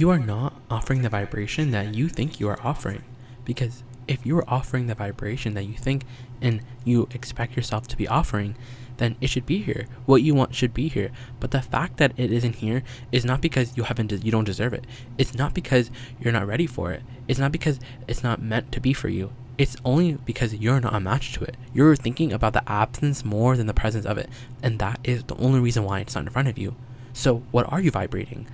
you are not offering the vibration that you think you are offering. Because if you are offering the vibration that you think and you expect yourself to be offering, then it should be here. What you want should be here. But the fact that it isn't here is not because you don't deserve it. It's not because you're not ready for it. It's not because it's not meant to be for you. It's only because you're not a match to it. You're thinking about the absence more than the presence of it. And that is the only reason why it's not in front of you. So what are you vibrating?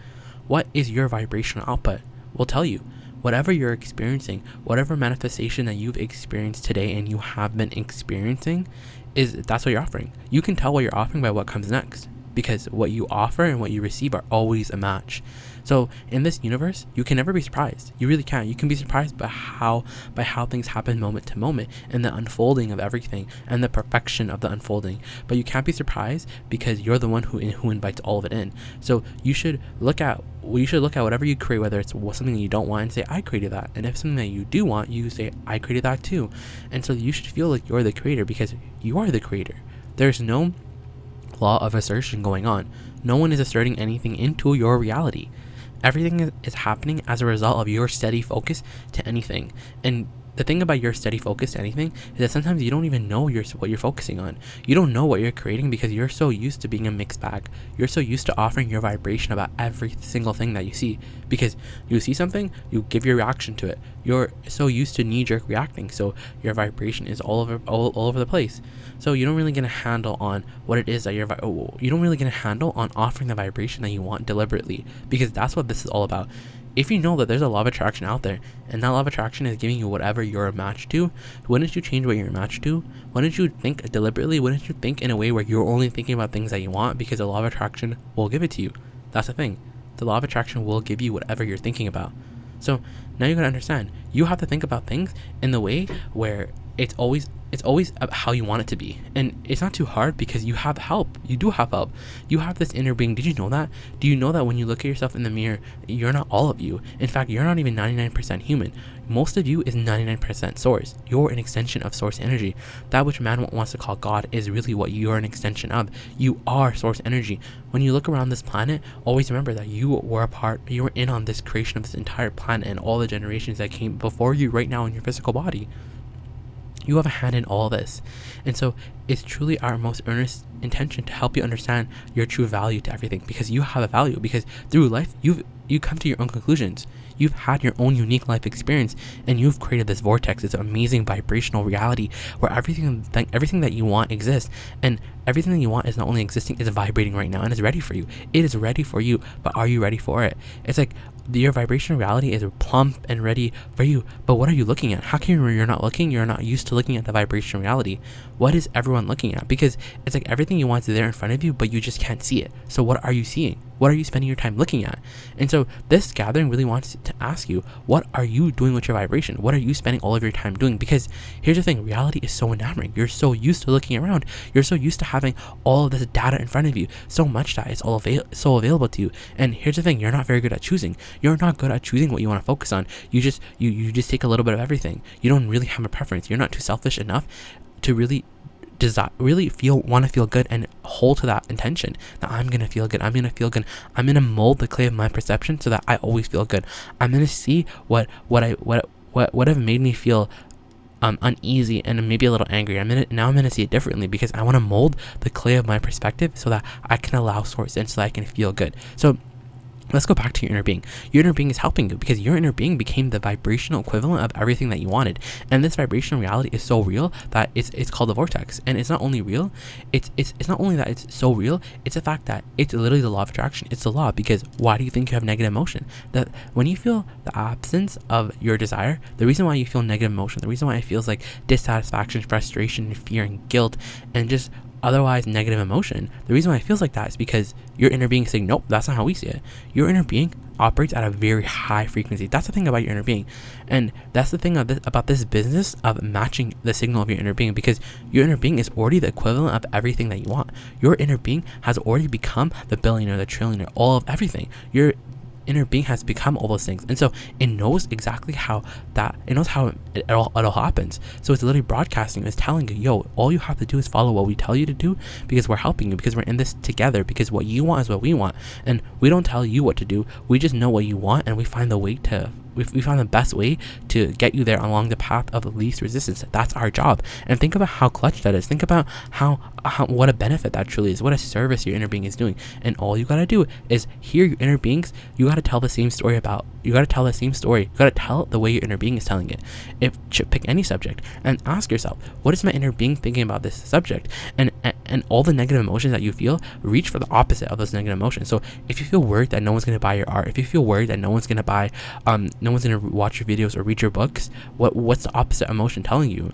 What is your vibrational output? We'll tell you. Whatever you're experiencing, whatever manifestation that you've experienced today and you have been experiencing, that's what you're offering. You can tell what you're offering by what comes next, because what you offer and what you receive are always a match. So in this universe, you can never be surprised. You really can't. You can be surprised by how things happen moment to moment and the unfolding of everything and the perfection of the unfolding. But you can't be surprised because you're the one who invites all of it in. So you should look at whatever you create, whether it's something that you don't want, and say, I created that. And if it's something that you do want, you say, I created that too. And so you should feel like you're the creator because you are the creator. There's no law of assertion going on. No one is asserting anything into your reality. Everything is happening as a result of your steady focus to anything. And the thing about your steady focus to anything is that sometimes you don't even know what you're focusing on. You don't know what you're creating because you're so used to being a mixed bag. You're so used to offering your vibration about every single thing that you see. Because you see something, you give your reaction to it. You're so used to knee-jerk reacting, so your vibration is all over the place. So you don't really get a handle on what it is that you don't really get a handle on offering the vibration that you want deliberately, because that's what this is all about. If you know that there's a law of attraction out there, and that law of attraction is giving you whatever you're a match to, wouldn't you change what you're a match to? Wouldn't you think deliberately? Wouldn't you think in a way where you're only thinking about things that you want, because the law of attraction will give it to you? That's the thing. The law of attraction will give you whatever you're thinking about. So now you gotta understand, you have to think about things in the way where it's always how you want it to be. And it's not too hard because you have help. You do have help. You have this inner being. Did you know that? Do you know that when you look at yourself in the mirror, you're not all of you? In fact, you're not even 99% human. Most of you is 99% source. You're an extension of source energy. That which man wants to call God is really what you're an extension of. You are source energy. When you look around this planet, always remember that you were in on this creation of this entire planet and all the generations that came before you right now in your physical body. You have a hand in all this. And so it's truly our most earnest intention to help you understand your true value to everything, because you have a value, because through life you come to your own conclusions. You've had your own unique life experience, and you've created this vortex, this amazing vibrational reality where everything that you want exists, and everything that you want is not only existing, it's vibrating right now and it's ready for you. It is ready for you, but are you ready for it? It's like your vibrational reality is plump and ready for you, but what are you looking at? How can you're not looking? You're not used to looking at the vibrational reality. What is everyone looking at? Because it's like everything you want is there in front of you, but you just can't see it. So what are you seeing? What are you spending your time looking at? And so this gathering really wants to ask you, what are you doing with your vibration? What are you spending all of your time doing? Because here's the thing, reality is so enamoring. You're so used to looking around. You're so used to having all of this data in front of you, so much that it's all so available to you. And here's the thing, you're not very good at choosing. You're not good at choosing what you want to focus on. You just take a little bit of everything. You don't really have a preference. You're not too selfish enough to really want to feel good and hold to that intention that I'm gonna feel good. I'm gonna mold the clay of my perception so that I always feel good. I'm gonna see what have made me feel uneasy and maybe a little angry. I'm gonna see it differently because I want to mold the clay of my perspective so that I can allow source in, so that I can feel good. So let's go back to your inner being. Your inner being is helping you because your inner being became the vibrational equivalent of everything that you wanted. And this vibrational reality is so real that it's called the vortex. And it's not only real, it's not only that it's so real, it's the fact that it's literally the law of attraction. It's the law, because why do you think you have negative emotion? That when you feel the absence of your desire, the reason why you feel negative emotion, the reason why it feels like dissatisfaction, frustration, fear, and guilt, and just otherwise negative emotion, the reason why it feels like that is because your inner being is saying, nope, that's not how we see it. Your inner being operates at a very high frequency. That's the thing about your inner being. And that's the thing about this business of matching the signal of your inner being, because your inner being is already the equivalent of everything that you want. Your inner being has already become the billionaire, the trillionaire, all of everything. inner being has become all those things. And so it knows exactly how it all happens. So it's literally broadcasting. It's telling you, yo, all you have to do is follow what we tell you to do, because we're helping you, because we're in this together, because what you want is what we want. And we don't tell you what to do. We just know what you want, and we find we found the best way to get you there along the path of the least resistance. That's our job. And think about how clutch that is. Think about how what a benefit that truly is, what a service your inner being is doing. And all you gotta do is hear your inner beings. You gotta tell the same story you gotta tell the way your inner being is telling it. Pick any subject and ask yourself, what is my inner being thinking about this subject? And all the negative emotions that you feel, reach for the opposite of those negative emotions. So if you feel worried that no one's gonna buy your art, if you feel worried that no one's gonna watch your videos or read your books, what's the opposite emotion telling you?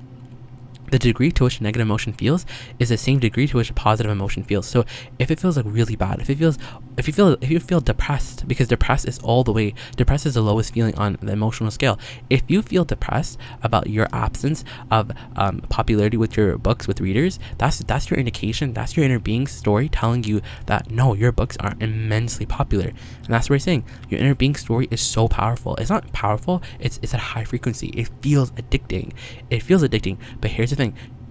The degree to which a negative emotion feels is the same degree to which a positive emotion feels. So if it feels like really bad, if you feel depressed, because depressed is the lowest feeling on the emotional scale. If you feel depressed about your absence of popularity with your books with readers, that's your indication. That's your inner being's story telling you that no, your books are immensely popular. And that's what we're saying. Your inner being story is so powerful. It's not powerful. It's at high frequency. It feels addicting. But here's the thing.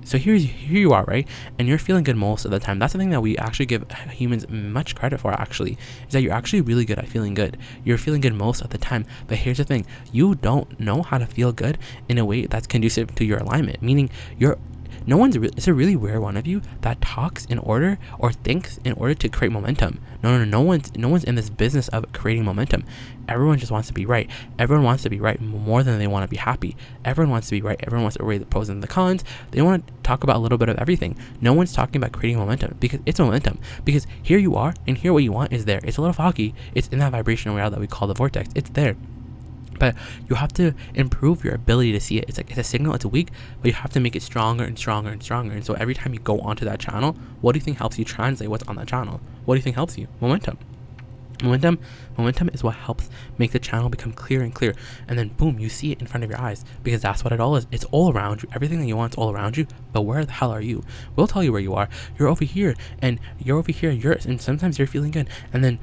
So here you are, right? And you're feeling good most of the time. That's the thing that we actually give humans much credit for, actually, is that you're actually really good at feeling good. You're feeling good most of the time. But here's the thing. You don't know how to feel good in a way that's conducive to your alignment. Meaning it's a really rare one of you that talks in order or thinks in order to create momentum. No one's in this business of creating momentum. Everyone just wants to be right. Everyone wants to be right more than they want to be happy. Everyone wants to be right. Everyone wants to weigh the pros and the cons. They want to talk about a little bit of everything. No one's talking about creating momentum, because it's momentum. Because here you are, and here what you want is there. It's a little foggy. It's in that vibrational reality that we call the vortex. It's there. But you have to improve your ability to see it. It's a signal. It's weak, but you have to make it stronger and stronger and stronger. And so every time you go onto that channel, what do you think helps you translate what's on that channel? What do you think helps you? Momentum. Momentum is what helps make the channel become clearer and clearer. And then boom, you see it in front of your eyes, because that's what it all is. It's all around you. Everything that you want is all around you. But where the hell are you? We'll tell you where you are. You're over here, and and sometimes you're feeling good. And then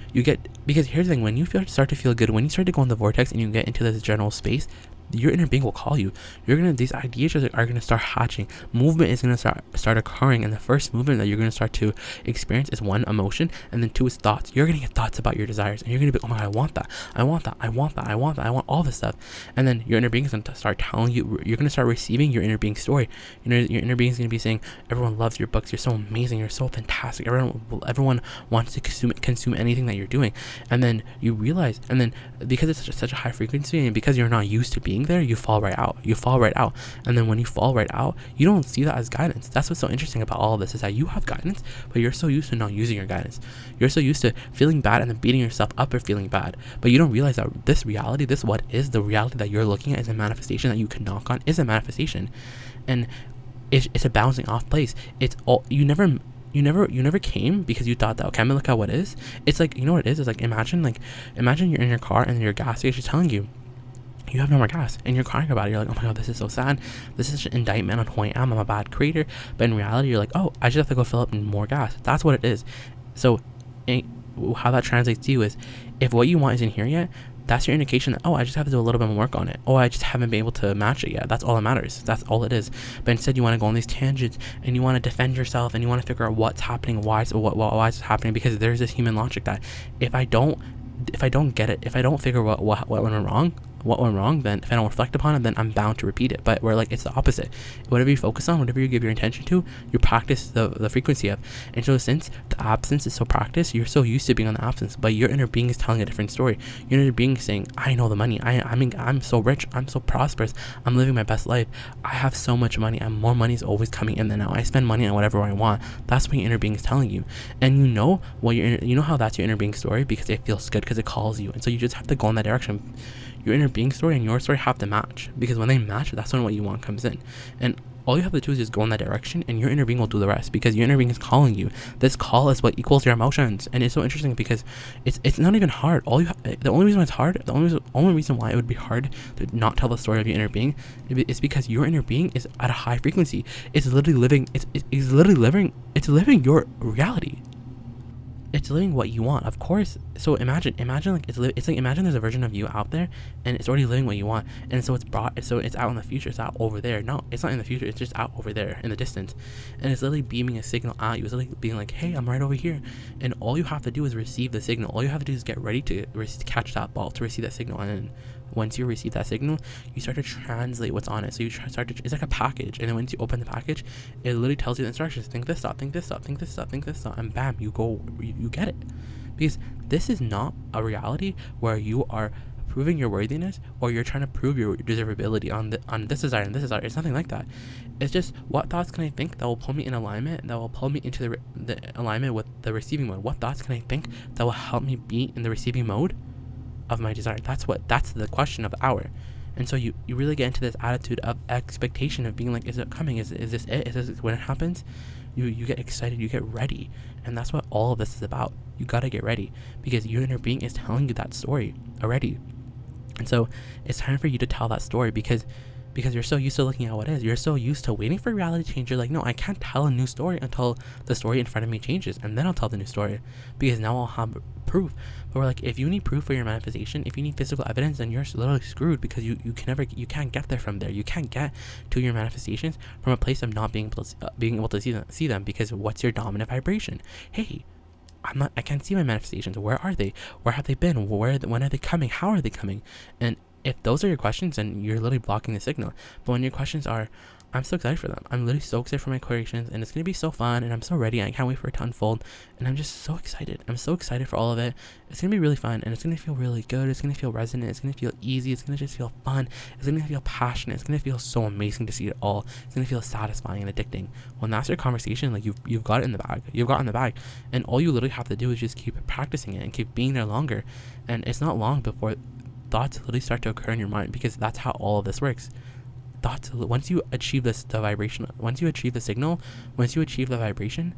because here's the thing, when you start to feel good, when you start to go in the vortex and you get into this general space, your inner being will call you. These ideas are gonna start hatching. Movement is gonna start occurring, and the first movement that you're gonna start to experience is 1, emotion, and then 2 is thoughts. You're gonna get thoughts about your desires, and you're gonna be, oh my god, I want all this stuff. And then your inner being is gonna start telling you. You're gonna start receiving your inner being story. Your inner being is gonna be saying, everyone loves your books. You're so amazing. You're so fantastic. Everyone wants to consume anything that you're doing. And then you realize, and then because it's such a high frequency, and because you're not used to being there, you fall right out. And then when you fall right out, you don't see that as guidance. That's what's so interesting about all of this, is that you have guidance, but you're so used to not using your guidance. You're so used to feeling bad and then beating yourself up for feeling bad. But you don't realize that this reality, the reality that you're looking at, is a manifestation that you can knock on, is a manifestation. And it's a bouncing off place. It's all you never came because you thought that, okay, I'm gonna look at what is. It's like, you know what it is? It's like, imagine you're in your car and your gas station is telling you you have no more gas, and you're crying about it. You're like, oh my god, this is so sad. This is such an indictment on who I am. I'm a bad creator. But in reality, you're like, oh, I just have to go fill up more gas. That's what it is. So how that translates to you is, if what you want isn't here yet, that's your indication that, oh, I just have to do a little bit more work on it. Oh, I just haven't been able to match it yet. That's all that matters. That's all it is. But instead, you want to go on these tangents, and you want to defend yourself, and you want to figure out what's happening, why is it happening, because there's this human logic that if I don't get it, if I don't figure what went wrong, then if I don't reflect upon it, then I'm bound to repeat it. But we're like, it's the opposite. Whatever you focus on, whatever you give your attention to, you practice the frequency of. And so since the absence is so practiced, you're so used to being on the absence, but your inner being is telling a different story. Your inner being is saying, I know the money. I'm so rich. I'm so prosperous. I'm living my best life. I have so much money, and more money is always coming in than out. I spend money on whatever I want. That's what your inner being is telling you. And you know how that's your inner being story, because it feels good, because it calls you. And so you just have to go in that direction. Your inner being story and your story have to match, because when they match, that's when what you want comes in. And all you have to do is just go in that direction, and your inner being will do the rest, because your inner being is calling you. This call is what equals your emotions. And it's so interesting because it's not even hard. The only reason it's hard, the only reason why it would be hard to not tell the story of your inner being is because your inner being is at a high frequency. It's literally living your reality. It's living what you want. Of course, So imagine like it's like, imagine there's a version of you out there, and it's already living what you want, and so it's out in the future. It's out over there. No, it's not in the future. It's just out over there in the distance, and it's literally beaming a signal at you. It's literally being like, hey, I'm right over here, and all you have to do is receive the signal. All you have to do is get ready to catch that ball, to receive that signal, and then once you receive that signal, you start to translate what's on it. So you start to, it's like a package, and then once you open the package, it literally tells you the instructions. Think this thought, think this thought, think this thought, think this thought, and bam, you get it. Because this is not a reality where you are proving your worthiness, or you're trying to prove your deservability on this desire and this desire. It's nothing like that. It's just, what thoughts can I think that will pull me in alignment, that will pull me into the alignment with the receiving mode? What thoughts can I think that will help me be in the receiving mode of my desire? That's the question of the hour. And so you really get into this attitude of expectation of being like, is it coming? Is this it? Is this when it happens? You get excited, you get ready. And that's what all of this is about. You gotta get ready, because your inner being is telling you that story already. And so it's time for you to tell that story, because you're so used to looking at what is. You're so used to waiting for reality to change. You're like, no, I can't tell a new story until the story in front of me changes, and then I'll tell the new story, because now I'll have proof. But we're like, if you need proof for your manifestation, if you need physical evidence, then you're literally screwed, because you can't get there from there. You can't get to your manifestations from a place of not being able to see them, because what's your dominant vibration? Hey, I can't see my manifestations. Where are they? Where have they been? When are they coming? How are they coming? And if those are your questions, then you're literally blocking the signal. But when your questions are, I'm so excited for them. I'm literally so excited for my creations, and it's going to be so fun, and I'm so ready. I can't wait for it to unfold, and I'm just so excited. I'm so excited for all of it. It's going to be really fun, and it's going to feel really good. It's going to feel resonant. It's going to feel easy. It's going to just feel fun. It's going to feel passionate. It's going to feel so amazing to see it all. It's going to feel satisfying and addicting. When that's your conversation, like you've got it in the bag. You've got it in the bag, and all you literally have to do is just keep practicing it and keep being there longer. And it's not long before thoughts literally start to occur in your mind, because that's how all of this works. Thoughts, once you achieve the vibration, once you achieve the signal, once you achieve the vibration,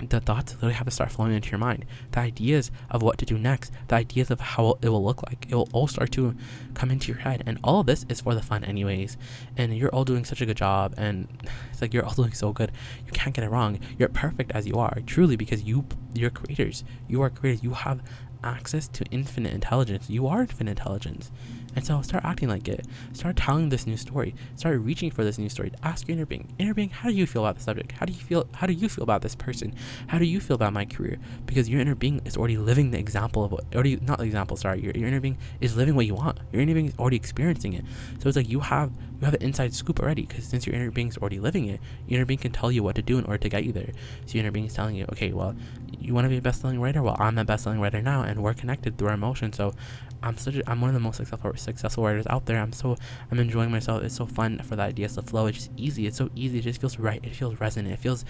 the thoughts literally have to start flowing into your mind. The ideas of what to do next, the ideas of how it will look like, it will all start to come into your head. And all of this is for the fun anyways. And you're all doing such a good job, and it's like, you're all doing so good. You can't get it wrong. You're perfect as you are, truly, because you're creators. You are creators. You have access to infinite intelligence. You are infinite intelligence. And so start acting like it. Start telling this new story. Start reaching for this new story. Ask your inner being, how do you feel about the subject? How do you feel about this person? How do you feel about my career? Because your inner being is already living the example of your inner being is living what you want. Your inner being is already experiencing it. So it's like you have an inside scoop already, because since your inner being is already living it, your inner being can tell you what to do in order to get you there. So your inner being is telling you, okay, well, you want to be a best-selling writer? Well, I'm a best-selling writer now, and we're connected through our emotions. So I'm one of the most successful writers out there. I'm enjoying myself. It's so fun for the ideas to flow. It's just easy. It's so easy. It just feels right. It feels resonant. It feels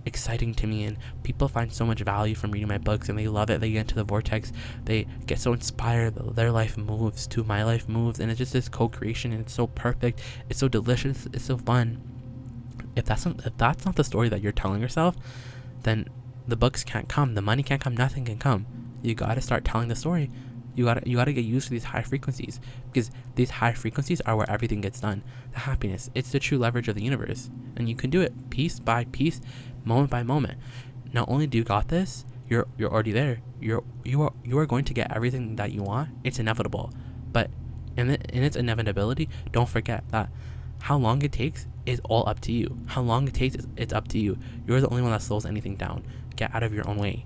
exciting to me, and people find so much value from reading my books, and they love it. They get into the vortex. They get so inspired. Their life moves to my life moves, and it's just this co-creation, and it's so perfect. It's so delicious. It's so fun. If that's not the story that you're telling yourself, then the books can't come, the money can't come, nothing can come. You gotta start telling the story. You gotta get used to these high frequencies, because these high frequencies are where everything gets done. The happiness, it's the true leverage of the universe, and you can do it piece by piece, moment by moment. Not only do you got this, you're already there. You are going to get everything that you want. It's inevitable, but in its inevitability, don't forget that how long it takes is all up to you. How long it takes, it's up to you. You're the only one that slows anything down. Get out of your own way.